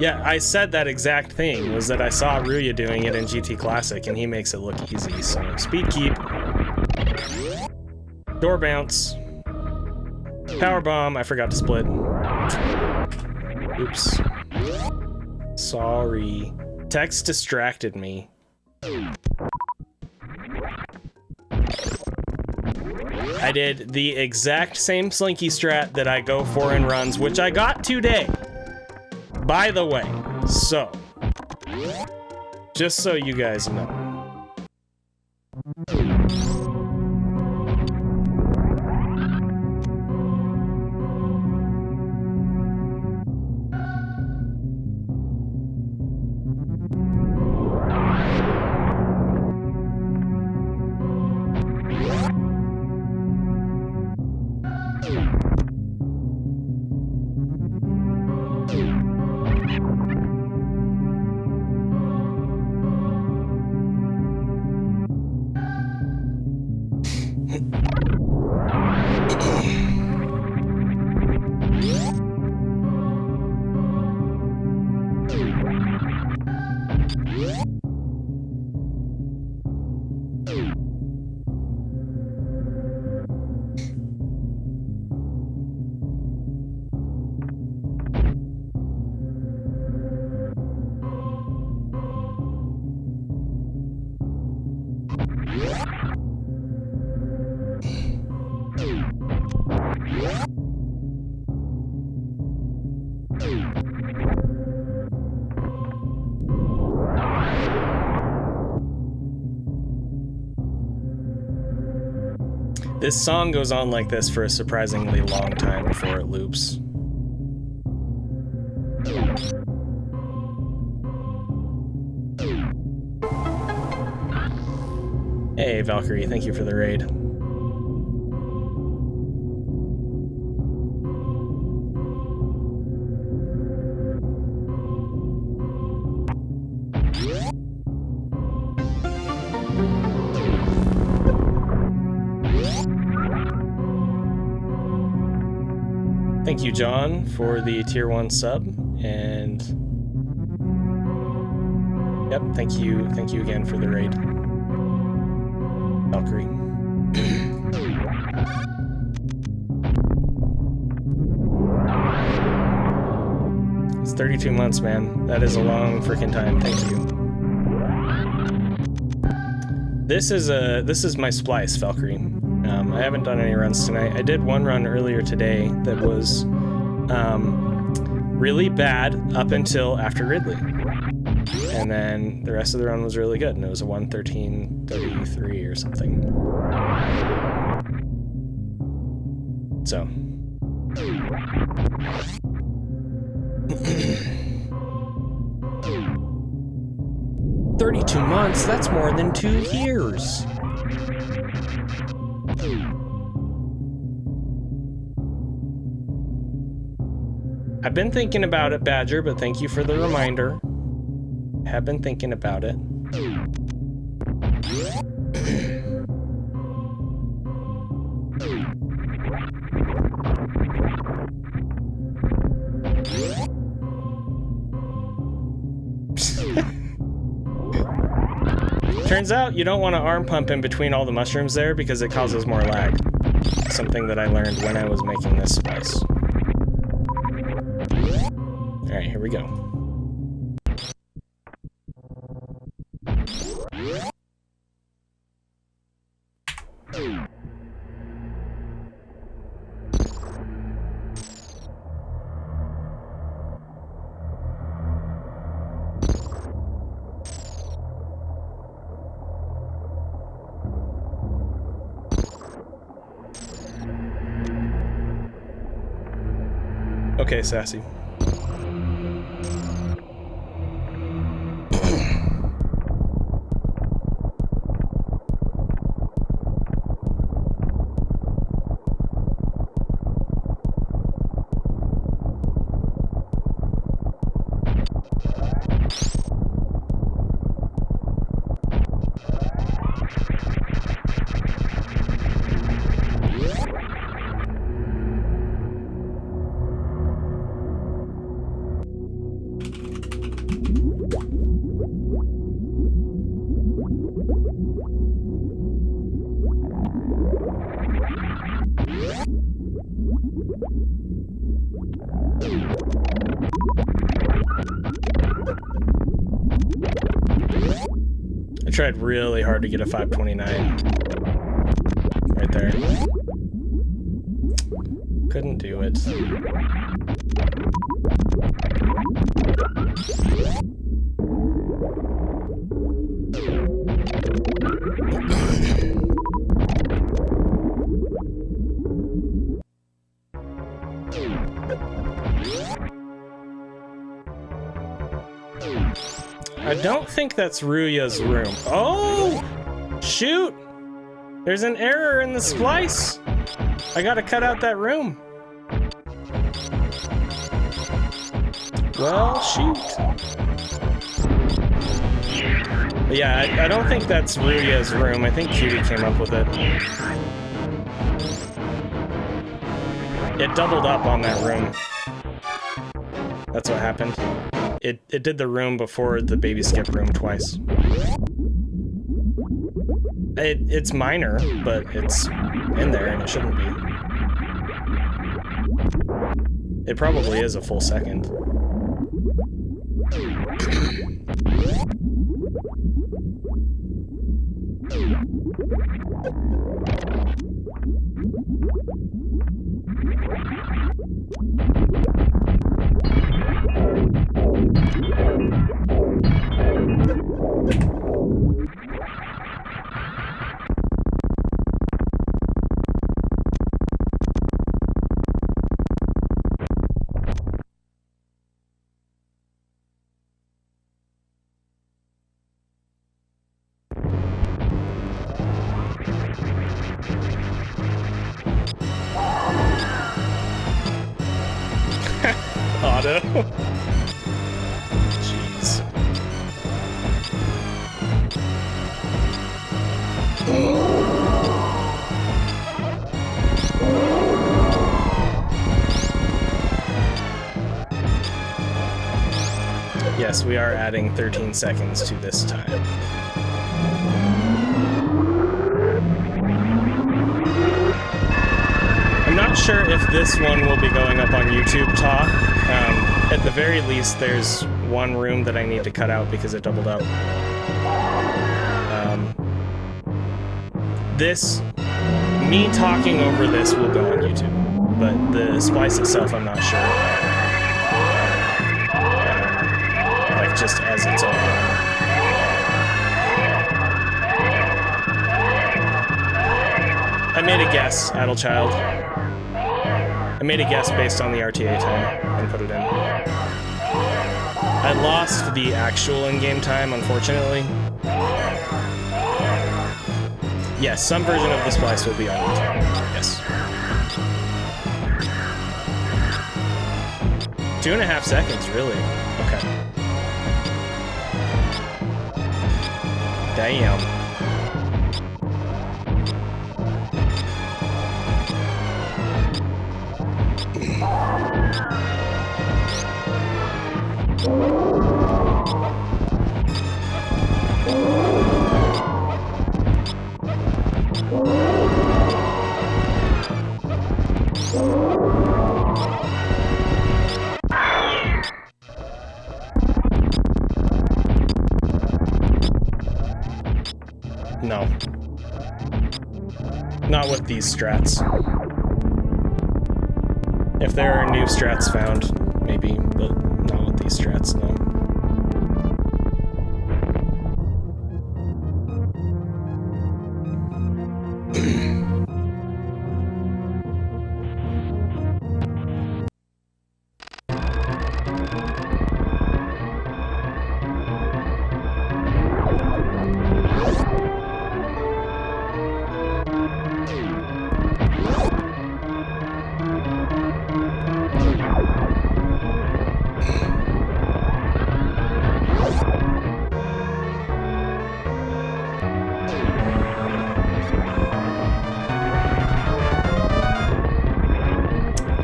Yeah, I said that exact thing, was that I saw Ruya doing it in GT Classic and he makes it look easy, so speed keep. Door bounce. Power bomb, I forgot to split. Oops. Sorry. Tex distracted me. I did the exact same slinky strat that I go for in runs, which I got today. By the way, so. Just so you guys know. This song goes on like this for a surprisingly long time before it loops. Hey, Valkyrie, thank you for the raid. Thank you, John, for the tier 1 sub, and yep, thank you again for the raid, Valkyrie. 32 months, man. That is a long freaking time. Thank you. This is my Splice, Valkyrie. I haven't done any runs tonight. I did one run earlier today that was really bad up until after Ridley. And then the rest of the run was really good, and it was a 1:13:33 or something. So. 32 months, that's more than 2 years. I've been thinking about it, Badger, but thank you for the reminder. Have been thinking about it. Turns out you don't want to arm pump in between all the mushrooms there because it causes more lag. Something that I learned when I was making this spice. Alright, here we go. Okay, Sassy. I tried really hard to get a 529 right there. Couldn't do it. I don't think that's Ruya's room. Oh! Shoot! There's an error in the splice! I gotta cut out that room. Well, shoot. But yeah, I don't think that's Ruya's room. I think Cutie came up with it. It doubled up on that room. That's what happened. It did the room before the baby skip room twice. It's minor, but it's in there and it shouldn't be. It probably is a full second. Auto. Jeez. Yes, we are adding 13 seconds to this time. I'm not sure if this one will be going up on YouTube, Ta. At the very least, there's one room that I need to cut out because it doubled up. Me talking over this will go on YouTube, but the splice itself, I'm not sure. Like just as its own. I made a guess, Idle Child. I made a guess based on the RTA time and put it in. I lost the actual in-game time, unfortunately. Yes, some version of the splice will be on YouTube. Yes. 2.5 seconds, really? Okay. Damn. No. Not with these strats. If there are new strats found, maybe, but not with these strats, no.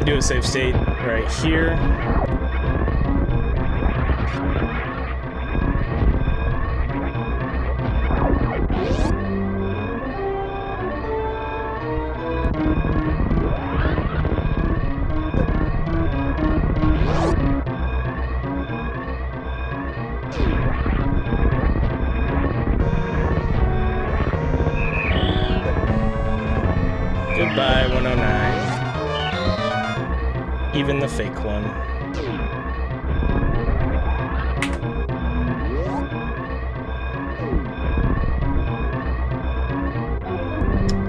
Do a save state right here. Goodbye, 109. Even the fake one.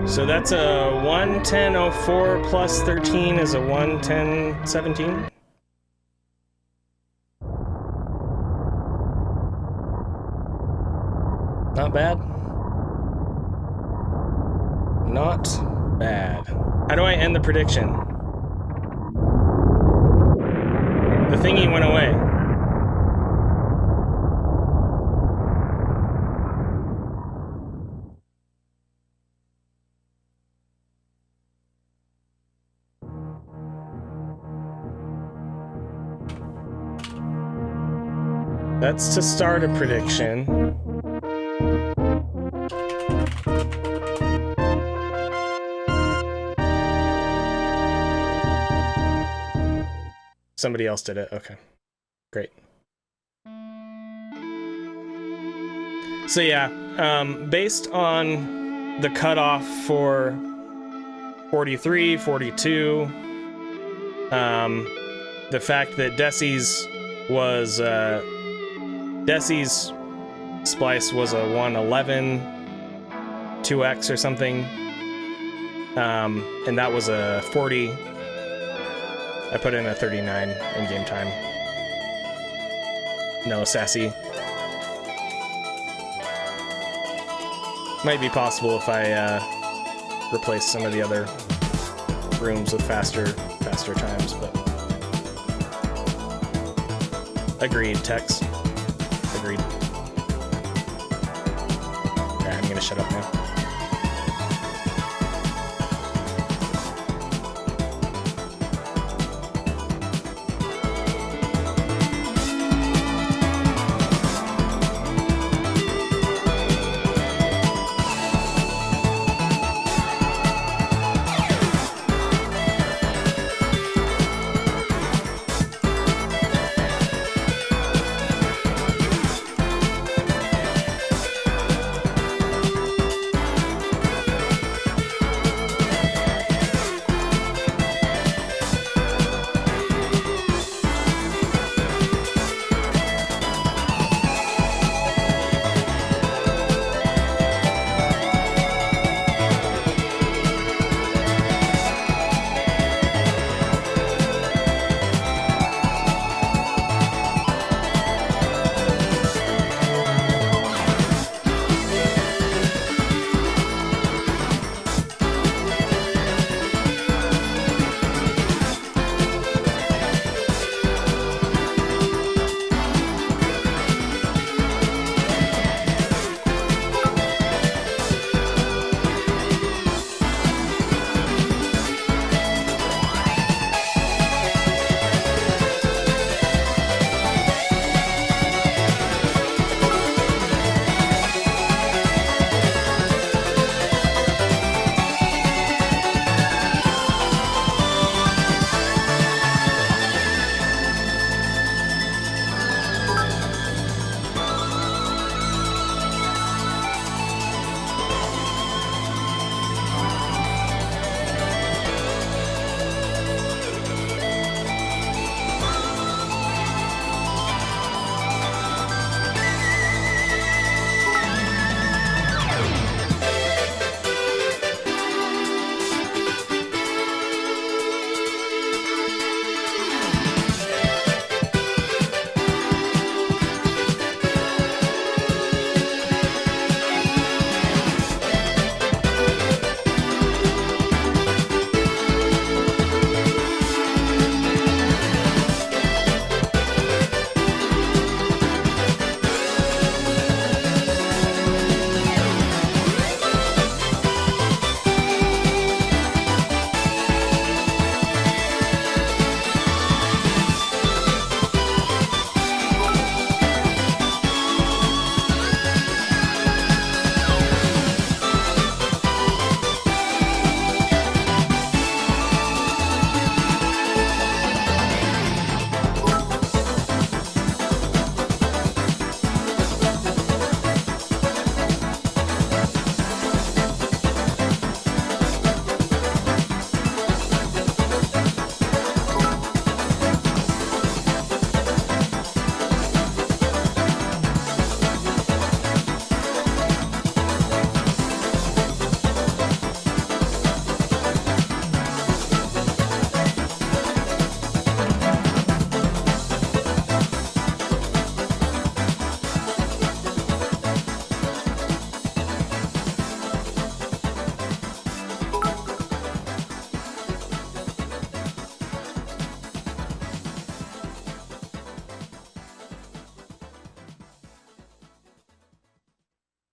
So that's a 110.04 plus 13 is a 110.17. Not bad. Not bad. How do I end the prediction? The thingy went away. That's to start a prediction. Somebody else did it. Okay. Great. So yeah, based on the cutoff for 43, 42, the fact that Desi's splice was a 111 2x or something, and that was a 40. I put in a 39 in game time. No, sassy. Might be possible if I replace some of the other rooms with faster times, but agreed, Tex. Agreed. Alright, I'm gonna shut up now.